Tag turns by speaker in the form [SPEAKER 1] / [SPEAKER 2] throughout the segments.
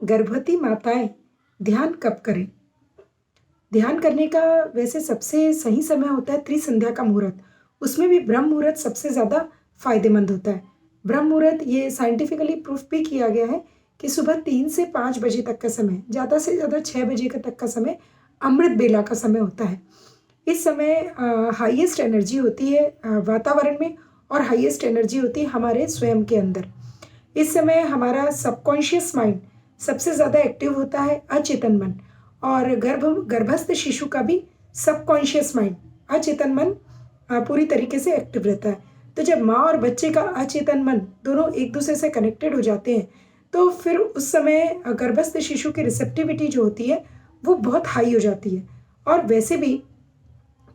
[SPEAKER 1] गर्भवती माताएं ध्यान कब करें? ध्यान करने का वैसे सबसे सही समय होता है त्रिसंध्या का मुहूर्त। उसमें भी ब्रह्म मुहूर्त सबसे ज़्यादा फ़ायदेमंद होता है। ब्रह्म मुहूर्त ये साइंटिफिकली प्रूफ भी किया गया है कि सुबह 3 से 5 बजे तक का समय, ज़्यादा से ज़्यादा 6 बजे का तक का समय अमृत बेला का समय होता है। इस समय हाईएस्ट एनर्जी होती है वातावरण में, और हाईएस्ट एनर्जी होती है हमारे स्वयं के अंदर। इस समय हमारा सबकॉन्शियस माइंड सबसे ज़्यादा एक्टिव होता है, अचेतन मन, और गर्भस्थ शिशु का भी सबकॉन्शियस माइंड, अचेतन मन पूरी तरीके से एक्टिव रहता है। तो जब माँ और बच्चे का अचेतन मन दोनों एक दूसरे से कनेक्टेड हो जाते हैं, तो फिर उस समय गर्भस्थ शिशु की रिसेप्टिविटी जो होती है वो बहुत हाई हो जाती है। और वैसे भी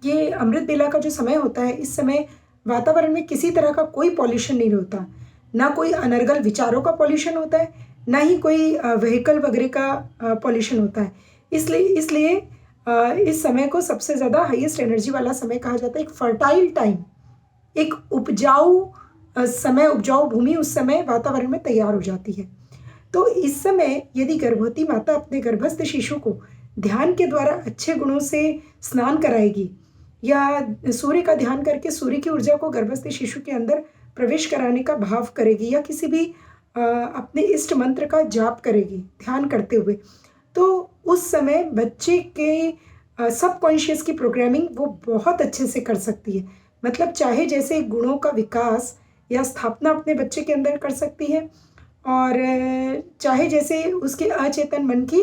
[SPEAKER 1] ये अमृत बेला का जो समय होता है, इस समय वातावरण में किसी तरह का कोई पॉल्यूशन नहीं होता, ना कोई अनर्गल विचारों का पॉल्यूशन होता है, ना ही कोई व्हीकल वगैरह का पॉल्यूशन होता है। इसलिए इस समय को सबसे ज़्यादा हाईएस्ट एनर्जी वाला समय कहा जाता है। एक फर्टाइल टाइम, एक उपजाऊ समय, उपजाऊ भूमि उस समय वातावरण में तैयार हो जाती है। तो इस समय यदि गर्भवती माता अपने गर्भस्थ शिशु को ध्यान के द्वारा अच्छे गुणों से स्नान कराएगी, या सूर्य का ध्यान करके सूर्य की ऊर्जा को गर्भस्थ शिशु के अंदर प्रवेश कराने का भाव करेगी, या किसी भी अपने इष्ट मंत्र का जाप करेगी ध्यान करते हुए, तो उस समय बच्चे के सबकॉन्शियस की प्रोग्रामिंग वो बहुत अच्छे से कर सकती है। मतलब चाहे जैसे गुणों का विकास या स्थापना अपने बच्चे के अंदर कर सकती है, और चाहे जैसे उसके अचेतन मन की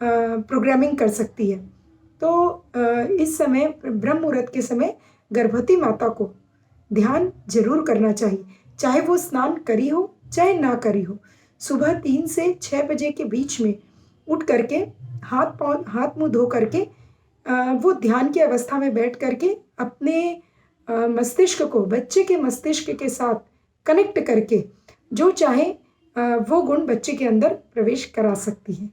[SPEAKER 1] प्रोग्रामिंग कर सकती है। तो इस समय ब्रह्म मुहूर्त के समय गर्भवती माता को ध्यान ज़रूर करना चाहिए, चाहे वो स्नान करी हो चाहे ना करी हो। सुबह 3 से 6 बजे के बीच में उठ करके हाथ मुँह धो करके वो ध्यान की अवस्था में बैठ करके अपने मस्तिष्क को बच्चे के मस्तिष्क के साथ कनेक्ट करके जो चाहे वो गुण बच्चे के अंदर प्रवेश करा सकती है।